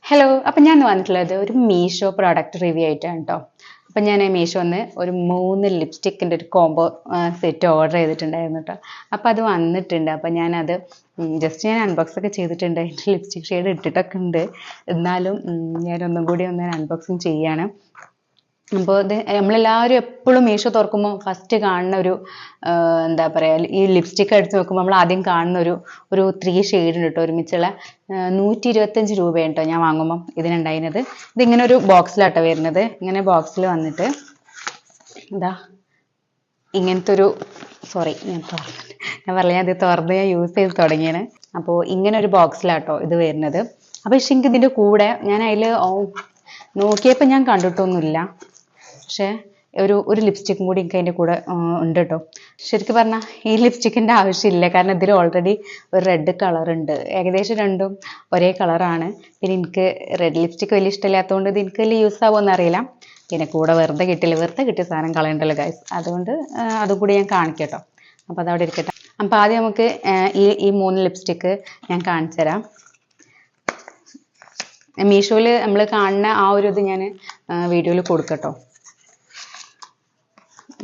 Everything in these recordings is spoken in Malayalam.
ഹലോ, അപ്പം ഞാൻ വന്നിട്ടുള്ളത് ഒരു മീഷോ പ്രോഡക്റ്റ് റിവ്യൂ ആയിട്ടാണ് കേട്ടോ. അപ്പം ഞാൻ മീഷോന്ന് ഒരു 3 ലിപ്സ്റ്റിക്കിൻ്റെ ഒരു കോംബോ സെറ്റ് ഓർഡർ ചെയ്തിട്ടുണ്ടായിരുന്നു കേട്ടോ. അപ്പം അത് വന്നിട്ടുണ്ട്. അപ്പം ഞാനത് ജസ്റ്റ് ഞാൻ അൺബോക്സ് ഒക്കെ ചെയ്തിട്ടുണ്ട്. അതിൻ്റെ ലിപ്സ്റ്റിക് ഷെയ്ഡ് ഇട്ടിട്ടൊക്കെ ഉണ്ട്. എന്നാലും ഞാനൊന്നും കൂടി ഒന്ന് അൺബോക്സിങ് ചെയ്യാണ്. അപ്പോൾ ഇത് നമ്മളെല്ലാവരും എപ്പോഴും മീഷോ തുറക്കുമ്പോൾ ഫസ്റ്റ് കാണുന്ന ഒരു എന്താ പറയുക, ഈ ലിപ്സ്റ്റിക് എടുത്ത് നോക്കുമ്പോൾ നമ്മൾ ആദ്യം കാണുന്ന ഒരു 3 ഷെയ്ഡ് ഉണ്ട് കേട്ടോ, ഒരുമിച്ചുള്ള 125 രൂപയാണ് കേട്ടോ ഞാൻ വാങ്ങുമ്പോൾ ഇതിനുണ്ടായിരുന്നത്. ഇതിങ്ങനെ ഒരു ബോക്സിലാട്ടോ വരുന്നത്. ഇങ്ങനെ ബോക്സിൽ വന്നിട്ട് എന്താ ഇങ്ങനത്തെ ഒരു സോറി ഞാൻ പറഞ്ഞില്ല, ഞാൻ ഇത് തുറന്ന് ഞാൻ യൂസ് ചെയ്ത് തുടങ്ങിയാണ്. അപ്പോൾ ഇങ്ങനെ ഒരു ബോക്സിലാട്ടോ ഇത് വരുന്നത്. അപ്പോൾ പക്ഷേ എനിക്ക് ഇതിൻ്റെ കൂടെ ഞാൻ അതിൽ നോക്കിയപ്പോൾ ഞാൻ കണ്ടിട്ടൊന്നുമില്ല, പക്ഷേ ഒരു ലിപ്സ്റ്റിക്കും കൂടി എനിക്ക് അതിൻ്റെ കൂടെ ഉണ്ട് കേട്ടോ. ശരിക്കും പറഞ്ഞാൽ ഈ ലിപ്സ്റ്റിക്കിൻ്റെ ആവശ്യമില്ല, കാരണം ഇതിൽ ഓൾറെഡി ഒരു റെഡ് കളർ ഉണ്ട്. ഏകദേശം രണ്ടും ഒരേ കളറാണ്. പിന്നെ എനിക്ക് റെഡ് ലിപ്സ്റ്റിക് വലിയ ഇഷ്ടമില്ലാത്തതുകൊണ്ട് ഇത് എനിക്ക് വലിയ യൂസ് ആവുമെന്ന് അറിയില്ല. പിന്നെ കൂടെ വെറുതെ കിട്ടില്ല, വെറുതെ കിട്ടിയ സാധനം കളയണ്ടല്ലോ ഗൈസ്, അതുകൊണ്ട് അതും കൂടി ഞാൻ കാണിക്കാം കേട്ടോ. അപ്പോൾ അതവിടെ ഇരിക്കട്ടെ. അപ്പോൾ ആദ്യം നമുക്ക് ഈ 3 ലിപ്സ്റ്റിക്ക് ഞാൻ കാണിച്ചു തരാം. മീഷോയിൽ നമ്മൾ കാണുന്ന ആ ഒരു ഇത് ഞാൻ വീഡിയോയിൽ കൊടുക്കട്ടോ.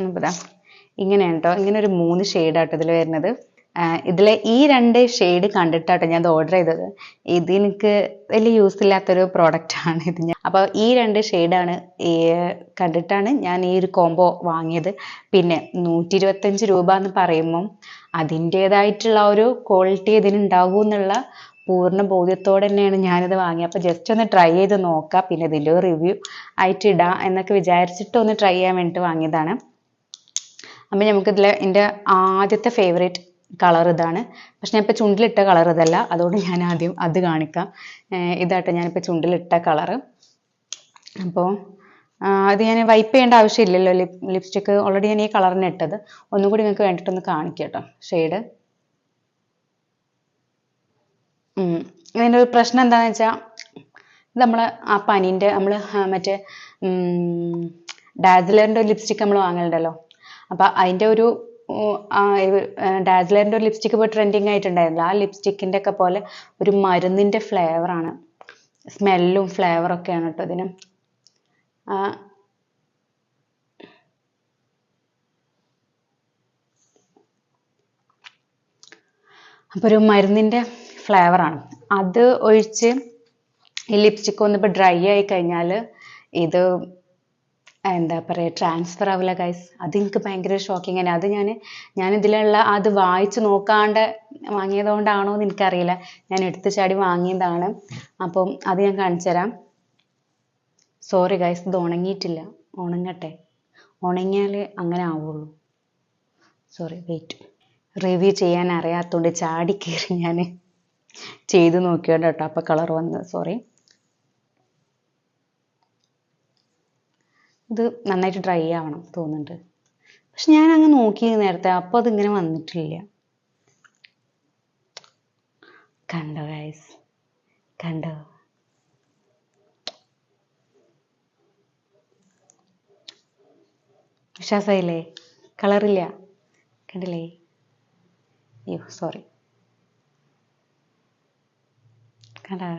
ഇതാ ഇങ്ങനെയാണ് കേട്ടോ, ഇങ്ങനെ ഒരു 3 ഷെയ്ഡാട്ടോ ഇതിൽ വരുന്നത്. ഇതിലെ ഈ 2 ഷെയ്ഡ് കണ്ടിട്ടാട്ടോ ഞാൻ ഇത് ഓർഡർ ചെയ്തത്. ഇത് എനിക്ക് വലിയ യൂസ് ഇല്ലാത്തൊരു പ്രോഡക്റ്റാണ് ഇത്. അപ്പോൾ ഈ 2 ഷെയ്ഡാണ് കണ്ടിട്ടാണ് ഞാൻ ഈ ഒരു കോംബോ വാങ്ങിയത്. പിന്നെ 125 രൂപ എന്ന് പറയുമ്പം അതിൻ്റേതായിട്ടുള്ള ഒരു ക്വാളിറ്റി ഇതിനുണ്ടാകും എന്നുള്ള പൂർണ്ണ ബോധ്യത്തോടെ തന്നെയാണ് ഞാനിത് വാങ്ങിയത്. അപ്പോൾ ജസ്റ്റ് ഒന്ന് ട്രൈ ചെയ്ത് നോക്കാം, പിന്നെ ഇതിൻ്റെ റിവ്യൂ ആയിട്ട് ഇടാം എന്നൊക്കെ വിചാരിച്ചിട്ട് ഒന്ന് ട്രൈ ചെയ്യാൻ വേണ്ടിയിട്ട് വാങ്ങിയതാണ്. അപ്പം നമുക്കിതിൽ എൻ്റെ ആദ്യത്തെ ഫേവറേറ്റ് കളർ ഇതാണ്. പക്ഷെ ഞാനിപ്പോൾ ചുണ്ടിലിട്ട കളർ ഇതല്ല, അതുകൊണ്ട് ഞാൻ ആദ്യം അത് കാണിക്കാം. ഇതാട്ടോ ഞാനിപ്പോൾ ചുണ്ടിലിട്ട കളറ്. അപ്പോൾ അത് ഞാൻ വൈപ്പ് ചെയ്യേണ്ട ആവശ്യമില്ലല്ലോ, ലിപ്സ്റ്റിക്ക് ഓൾറെഡി ഞാൻ ഈ കളറിന് ഇട്ടത്. ഒന്നും കൂടി നിങ്ങൾക്ക് വേണ്ടിയിട്ടൊന്ന് കാണിക്കാം കേട്ടോ ഷെയ്ഡ്. ഇതിൻ്റെ ഒരു പ്രശ്നം എന്താണെന്ന് വെച്ചാൽ, നമ്മൾ ആ പനീൻ്റെ നമ്മൾ മറ്റേ ഡാസ്ലറിൻ്റെ ഒരു ലിപ്സ്റ്റിക്ക് നമ്മൾ വാങ്ങലുണ്ടല്ലോ, അപ്പം അതിൻ്റെ ഒരു ഡാസ്ലറിൻ്റെ ഒരു ലിപ്സ്റ്റിക്ക് ഇപ്പോൾ ട്രെൻഡിങ് ആയിട്ടുണ്ടായിരുന്നില്ല, ആ ലിപ്സ്റ്റിക്കിൻ്റെ ഒക്കെ പോലെ ഒരു മരുന്നിൻ്റെ ഫ്ലേവറാണ്, സ്മെല്ലും ഫ്ലേവറൊക്കെയാണ് കേട്ടോ ഇതിന്. അപ്പോൾ ഒരു മരുന്നിൻ്റെ ഫ്ലേവറാണ്. അത് ഒഴിച്ച് ഈ ലിപ്സ്റ്റിക്ക് ഒന്നിപ്പോൾ ഡ്രൈ ആയി കഴിഞ്ഞാൽ ഇത് എന്താ പറയുക, ട്രാൻസ്ഫർ ആവില്ല ഗൈസ്. അത് എനിക്ക് ഭയങ്കര ഷോക്കിങ് ആണ്. അത് ഞാനിതിലുള്ള അത് വായിച്ച് നോക്കാണ്ട് വാങ്ങിയതുകൊണ്ടാണോ എന്ന് എനിക്കറിയില്ല, ഞാൻ എടുത്ത് ചാടി വാങ്ങിയതാണ്. അപ്പം അത് ഞാൻ കാണിച്ചു തരാം. സോറി ഗൈസ്, ഇത് ഉണങ്ങിയിട്ടില്ല, ഉണങ്ങട്ടെ, ഉണങ്ങിയാൽ അങ്ങനെ ആവുള്ളൂ. Sorry, wait. റിവ്യൂ ചെയ്യാൻ അറിയാത്തതുകൊണ്ട് ചാടി കയറി ഞാൻ ചെയ്ത് നോക്കിയോണ്ട് കേട്ടോ, അപ്പോൾ കളർ വന്നത്, സോറി. ഇത് നന്നായിട്ട് ഡ്രൈ ആവണം തോന്നുന്നുണ്ട്, പക്ഷെ ഞാൻ അങ്ങ് നോക്കി നേരത്തെ, അപ്പോൾ അതിങ്ങനെ വന്നിട്ടില്ല. കണ്ടോ ഗൈസ്, കണ്ടോ? വിശ്വാസമായില്ലേ? കളറില്ല, കണ്ടില്ലേ? അയ്യോ സോറി, കണ്ടാ?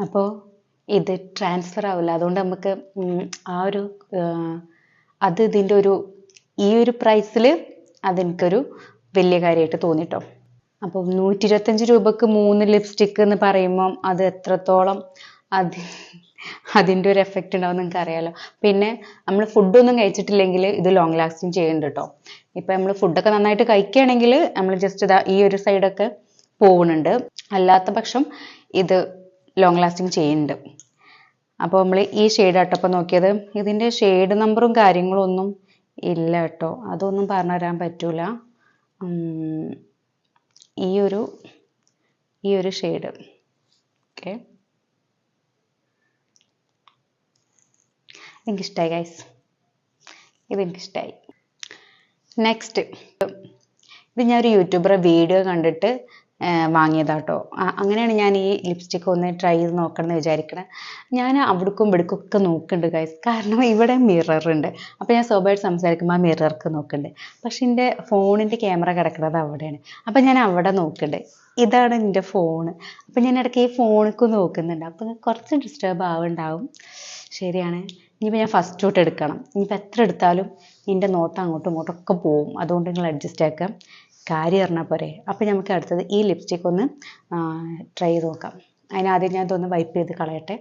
അപ്പോൾ ഇത് ട്രാൻസ്ഫർ ആവില്ല, അതുകൊണ്ട് നമുക്ക് ആ ഒരു അത് ഇതിൻ്റെ ഈ ഒരു പ്രൈസിൽ അതെനിക്കൊരു വലിയ കാര്യമായിട്ട് തോന്നിട്ടോ. അപ്പോൾ 125 രൂപക്ക് 3 ലിപ്സ്റ്റിക്ക് എന്ന് പറയുമ്പം അത് എത്രത്തോളം അതിൻ്റെ ഒരു എഫക്റ്റ് ഉണ്ടാവും നിങ്ങൾക്ക് അറിയാലോ. പിന്നെ നമ്മൾ ഫുഡൊന്നും കഴിച്ചിട്ടില്ലെങ്കിൽ ഇത് ലോങ് ലാസ്റ്റിങ് ചെയ്യുന്നുണ്ട് കേട്ടോ. ഇപ്പം നമ്മൾ ഫുഡൊക്കെ നന്നായിട്ട് കഴിക്കുകയാണെങ്കിൽ നമ്മൾ ജസ്റ്റ് ഈ ഒരു സൈഡൊക്കെ പോകുന്നുണ്ട്, അല്ലാത്ത പക്ഷം ഇത് ലോങ് ലാസ്റ്റിങ് ചെയ്യുന്നുണ്ട്. അപ്പോൾ നമ്മൾ ഈ ഷെയ്ഡ് ആട്ടോ അപ്പോൾ നോക്കിയത്. ഇതിൻ്റെ ഷെയ്ഡ് നമ്പറും കാര്യങ്ങളും ഒന്നും ഇല്ല കേട്ടോ, അതൊന്നും പറഞ്ഞു തരാൻ പറ്റൂല. ഈ ഒരു ഷെയ്ഡ് ഓക്കെ, എനിക്കിഷ്ടമായി ഗൈസ്, ഇതെനിക്കിഷ്ടമായി. നെക്സ്റ്റ്, ഇത് ഞാൻ ഒരു യൂട്യൂബറെ വീഡിയോ കണ്ടിട്ട് വാങ്ങിയതാട്ടോ. അങ്ങനെയാണ് ഞാൻ ഈ ലിപ്സ്റ്റിക്ക് ഒന്ന് ട്രൈ ചെയ്ത് നോക്കണം എന്ന് വിചാരിക്കണേ. ഞാൻ അവിടേക്കും ഇവിടേക്കും ഒക്കെ നോക്കുന്നുണ്ട് ഗൈസ്. കാരണം ഇവിടെ മിറർ ഉണ്ട്. അപ്പോൾ ഞാൻ സ്വാഭാവികമായിട്ട് സംസാരിക്കുമ്പോൾ ആ മിറർക്ക് നോക്കുന്നുണ്ട്. പക്ഷെ എൻ്റെ ഫോണിൻ്റെ ക്യാമറ കിടക്കുന്നത് അവിടെയാണ്. അപ്പം ഞാൻ അവിടെ നോക്കുന്നുണ്ട്. ഇതാണ് എൻ്റെ ഫോണ്. അപ്പം ഞാൻ ഇടയ്ക്ക് ഈ ഫോണിലേക്ക് നോക്കുന്നുണ്ട്. അപ്പം കുറച്ച് ഡിസ്റ്റർബ് ആവുന്നുണ്ടാവും. ശരിയാണ്. ഇനിയിപ്പോൾ ഞാൻ ഫസ്റ്റ് തൊട്ട് എടുക്കണം. ഇനിയിപ്പോൾ എത്ര എടുത്താലും എൻ്റെ നോട്ടം അങ്ങോട്ടും ഇങ്ങോട്ടും ഒക്കെ പോവും. അതുകൊണ്ട് നിങ്ങൾ അഡ്ജസ്റ്റ് ആക്കുക. കാര്യം പറഞ്ഞാൽ പോരെ. അപ്പോൾ നമുക്ക് അടുത്തത് ഈ ലിപ്സ്റ്റിക് ഒന്ന് ട്രൈ ചെയ്ത് നോക്കാം. അതിനാദ്യം ഞാൻ ഇതൊന്ന് വൈപ്പ് ചെയ്ത് കളയട്ടെ.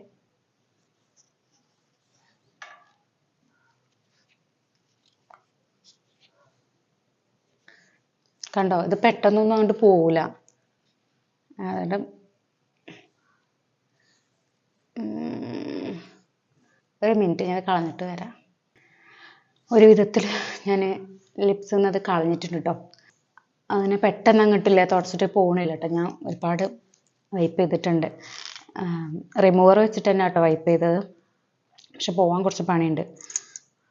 കണ്ടോ, ഇത് പെട്ടെന്നൊന്നും അങ്ങോട്ട് പോവില്ല. അതുകൊണ്ട് ഒരു മിനിറ്റ് ഞാൻ കളഞ്ഞിട്ട് വരാം. ഒരു വിധത്തിൽ ഞാൻ ലിപ്സിൽ നിന്ന് അത് കളഞ്ഞിട്ടുണ്ട് കേട്ടോ. അങ്ങനെ പെട്ടെന്ന് അങ്ങോട്ടില്ല തുടച്ചിട്ട് പോകണില്ല കേട്ടോ. ഞാൻ ഒരുപാട് വൈപ്പ് ചെയ്തിട്ടുണ്ട്. റിമൂവർ വെച്ചിട്ട് തന്നെ കേട്ടോ വൈപ്പ് ചെയ്തത്. പക്ഷെ പോകാൻ കുറച്ച് പണിയുണ്ട്.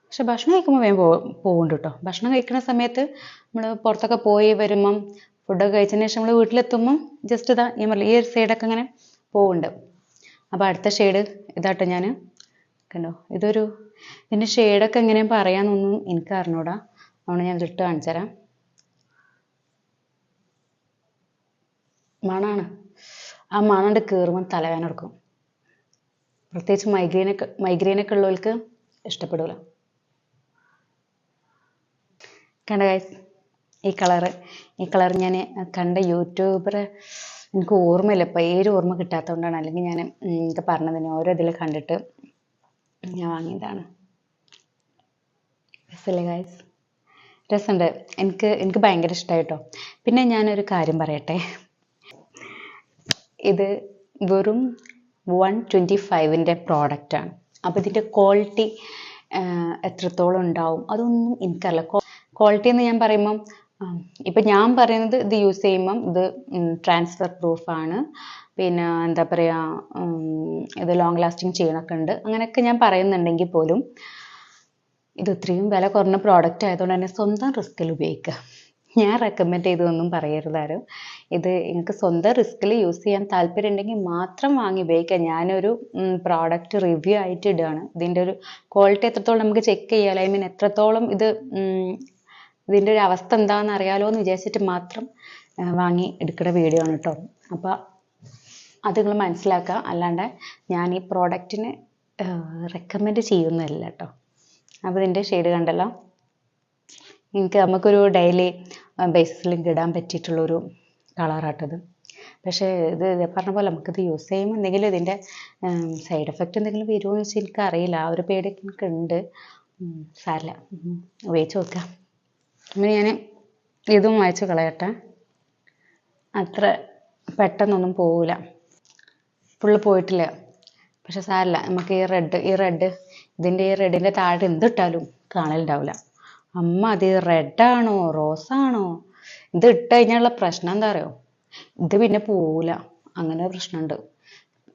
പക്ഷെ ഭക്ഷണം കഴിക്കുമ്പോൾ വേഗം പോകുന്നുണ്ട് കേട്ടോ. ഭക്ഷണം കഴിക്കുന്ന സമയത്ത് നമ്മൾ പുറത്തൊക്കെ പോയി വരുമ്പം ഫുഡൊക്കെ കഴിച്ചതിന് ശേഷം നമ്മൾ വീട്ടിലെത്തുമ്പം ജസ്റ്റ് ഇതാ ഞാൻ പറഞ്ഞില്ല ഈ ഒരു സൈഡൊക്കെ ഇങ്ങനെ പോകുന്നുണ്ട്. അപ്പോൾ അടുത്ത ഷെയ്ഡ് ഇതാട്ടോ. ഞാൻ കണ്ടോ, ഇതിൻ്റെ ഷെയ്ഡൊക്കെ എങ്ങനെയാണ് പറയാമെന്നൊന്നും എനിക്ക് അറിഞ്ഞൂടാ. അതുകൊണ്ട് ഞാൻ ഇട്ട് കാണിച്ചു തരാം. മണമാണ്. ആ മണണ്ട് കയറുമ്പോൾ തലവേദന എടുക്കും. പ്രത്യേകിച്ച് മൈഗ്രെയിനൊക്കെ ഉള്ളവർക്ക് ഇഷ്ടപ്പെടില്ല. കണ്ട ഗൈസ്, ഈ കളർ ഞാൻ കണ്ട യൂട്യൂബറെ എനിക്ക് ഓർമ്മയില്ല, പേര് ഓർമ്മ കിട്ടാത്തതുകൊണ്ടാണ്. അല്ലെങ്കിൽ ഞാൻ എനിക്ക് പറഞ്ഞതിന് ഓരോ ഇതിൽ കണ്ടിട്ട് ഞാൻ വാങ്ങിയതാണ്. രസമല്ലേ ഗൈസ്? രസമുണ്ട്. എനിക്ക് ഭയങ്കര ഇഷ്ടമായി കേട്ടോ. പിന്നെ ഞാനൊരു കാര്യം പറയട്ടെ. ഇത് വെറും 125ൻ്റെ പ്രോഡക്റ്റാണ്. അപ്പോൾ ഇതിൻ്റെ ക്വാളിറ്റി എത്രത്തോളം ഉണ്ടാവും അതൊന്നും എനിക്കറിയില്ല. ക്വാളിറ്റി എന്ന് ഞാൻ പറയുമ്പം ഇപ്പം ഞാൻ പറയുന്നത് ഇത് യൂസ് ചെയ്യുമ്പം ഇത് ട്രാൻസ്ഫർ പ്രൂഫാണ്. പിന്നെ എന്താ പറയുക, ഇത് ലോങ് ലാസ്റ്റിങ് ചെയ്യണമൊക്കെ ഉണ്ട്. അങ്ങനെയൊക്കെ ഞാൻ പറയുന്നുണ്ടെങ്കിൽ പോലും ഇത് ഇത്രയും വില കുറഞ്ഞ പ്രോഡക്റ്റ് ആയതുകൊണ്ട് തന്നെ സ്വന്തം റിസ്കിൽ ഉപയോഗിക്കുക. ഞാൻ റെക്കമെൻഡ് ചെയ്തതൊന്നും പറയരുതാരും. ഇത് എനിക്ക് സ്വന്തം റിസ്കിൽ യൂസ് ചെയ്യാൻ താല്പര്യം ഉണ്ടെങ്കിൽ മാത്രം വാങ്ങി ഉപയോഗിക്കുക. ഞാനൊരു പ്രോഡക്റ്റ് റിവ്യൂ ആയിട്ട് ഇടുകയാണ്. ഇതിൻ്റെ ഒരു ക്വാളിറ്റി എത്രത്തോളം നമുക്ക് ചെക്ക് ചെയ്യാമല്ലോ, ഐ മീൻ എത്രത്തോളം ഇതിൻ്റെ ഒരു അവസ്ഥ എന്താണെന്ന് അറിയാലോ എന്ന് വിചാരിച്ചിട്ട് മാത്രം വാങ്ങി എടുക്കുന്ന വീഡിയോ ആണ് കേട്ടോ. അപ്പോൾ അത് നിങ്ങൾ മനസ്സിലാക്കുക. അല്ലാണ്ട് ഞാൻ ഈ പ്രോഡക്റ്റിന് റെക്കമെൻഡ് ചെയ്യുന്നതല്ല കേട്ടോ. അപ്പോൾ ഇതിൻ്റെ ഷെയ്ഡ് കണ്ടല്ലോ. നമുക്കൊരു ഡെയിലി ബേസിസിൽ ഇടാൻ പറ്റിയിട്ടുള്ളൊരു കളറാട്ടത്. പക്ഷേ ഇത് പറഞ്ഞ പോലെ നമുക്കിത് യൂസ് ചെയ്യുമ്പോൾ എന്തെങ്കിലും ഇതിൻ്റെ സൈഡ് എഫക്റ്റ് എന്തെങ്കിലും വരുമോ എന്ന് വെച്ചാൽ എനിക്കറിയില്ല. ആ ഒരു പേടിയൊക്കെ എനിക്കുണ്ട്. സാരില്ല, ഉപയോഗിച്ച് നോക്കാം. അങ്ങനെ ഞാൻ ഇതും വായിച്ച് കളയട്ടെ. അത്ര പെട്ടെന്നൊന്നും പോവില്ല, ഫുള്ള് പോയിട്ടില്ല. പക്ഷെ സാരില്ല, നമുക്ക് ഈ റെഡ് ഇതിൻ്റെ ഈ റെഡിൻ്റെ താഴെ എന്തിട്ടാലും കാണലുണ്ടാവില്ല. അമ്മ അത് റെഡാണോ റോസാണോ, ഇത് ഇട്ട് കഴിഞ്ഞാലുള്ള പ്രശ്നം എന്താ അറിയോ, ഇത് പിന്നെ പോവില്ല. അങ്ങനെ പ്രശ്നമുണ്ട്.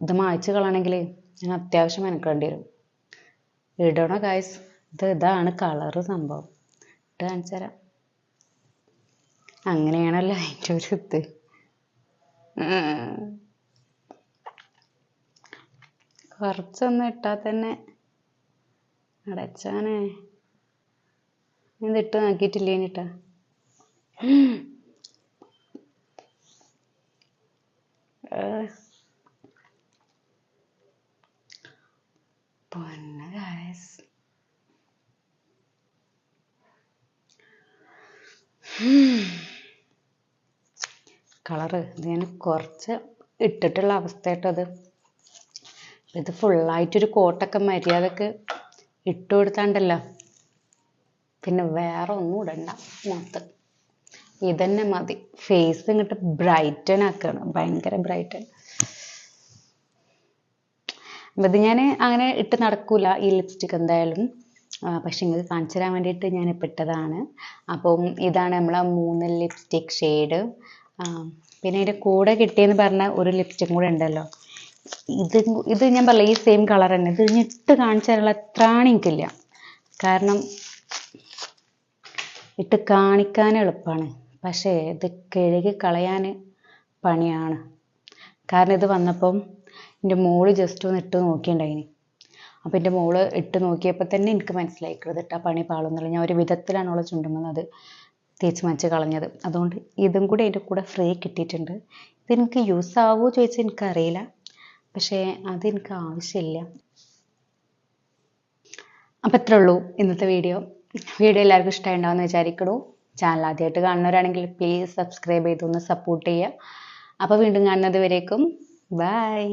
ഇത് മായ്ച്ച് കളയണമെങ്കിൽ ഞാൻ അത്യാവശ്യം മെനക്കേണ്ടി വരും. ഇടണോ ഗൈസ്? ഇതാണ് കളറ് സംഭവം. ഇട്ട് കാണിച്ചു തരാം. അങ്ങനെയാണല്ലോ അതിൻ്റെ ഒരു ഇത്. കുറച്ചൊന്നും ഇട്ടാൽ തന്നെ അടച്ചാനേ. ഇതിട്ട് നോക്കിയിട്ടില്ലേനിട്ടാ. പൊന്ന ഗൈസ്, കളറ് ഇത് ഞാൻ കുറച്ച് ഇട്ടിട്ടുള്ള അവസ്ഥ കേട്ടോ. ഇത് ഫുള്ളായിട്ടൊരു കോട്ടൊക്കെ മര്യാദക്ക് ഇട്ട് കൊടുത്താണ്ടല്ലോ പിന്നെ വേറെ ഒന്നും ഇടണ്ട. മൊത്തം ഇതന്നെ മതി. ഫേസ് ഇങ്ങോട്ട് ബ്രൈറ്റൻ ആക്കുകയാണ്, ഭയങ്കര ബ്രൈറ്റൻ. അപ്പം ഇത് ഞാൻ അങ്ങനെ ഇട്ട് നടക്കൂല ഈ ലിപ്സ്റ്റിക് എന്തായാലും. പക്ഷെ നിങ്ങൾക്ക് കാണിച്ചു തരാൻ വേണ്ടിയിട്ട് ഞാൻ ഇട്ടതാണ്. അപ്പം ഇതാണ് നമ്മളെ 3 ലിപ്സ്റ്റിക് ഷെയ്ഡ്. പിന്നെ അതിൻ്റെ കൂടെ കിട്ടിയെന്ന് പറഞ്ഞ ഒരു ലിപ്സ്റ്റിക്കും കൂടെ ഉണ്ടല്ലോ. ഇത് ഞാൻ പറയില്ല, ഈ സെയിം കളർ തന്നെ. ഇത് ഇട്ട് കാണിച്ചു തരാനുള്ള എത്രാണ് എനിക്കില്ല. കാരണം ഇട്ട് കാണിക്കാൻ എളുപ്പമാണ്, പക്ഷേ ഇത് കഴുകി കളയാൻ പണിയാണ്. കാരണം ഇത് വന്നപ്പം എൻ്റെ മോള് ജസ്റ്റ് ഒന്ന് ഇട്ട് നോക്കിയിട്ടുണ്ടായിനി. അപ്പോൾ എൻ്റെ മോള് ഇട്ട് നോക്കിയപ്പോൾ തന്നെ എനിക്ക് മനസ്സിലായിക്കരുത് കേട്ടോ പണി പാളുന്നില്ല. ഞാൻ ഒരു വിധത്തിലാണ് അവളെ ചുണ്ടുമ്പോൾ അത് തേച്ച് മാച്ച് കളഞ്ഞത്. അതുകൊണ്ട് ഇതും കൂടി അതിൻ്റെ കൂടെ ഫ്രീ കിട്ടിയിട്ടുണ്ട്. ഇതെനിക്ക് യൂസ് ആവുമോ ചോദിച്ചാൽ എനിക്കറിയില്ല, പക്ഷേ അതെനിക്ക് ആവശ്യമില്ല. അപ്പോൾ ഇത്രേ ഉള്ളൂ ഇന്നത്തെ വീഡിയോ. എല്ലാവർക്കും ഇഷ്ടമായിട്ടുണ്ടാവുമെന്ന് വിചാരിക്കണു. ചാനൽ ആദ്യമായിട്ട് കാണുന്നവരാണെങ്കിൽ പ്ലീസ് സബ്സ്ക്രൈബ് ചെയ്തൊന്ന് സപ്പോർട്ട് ചെയ്യുക. അപ്പോൾ വീണ്ടും കാണുന്നത് വരേക്കും ബൈ.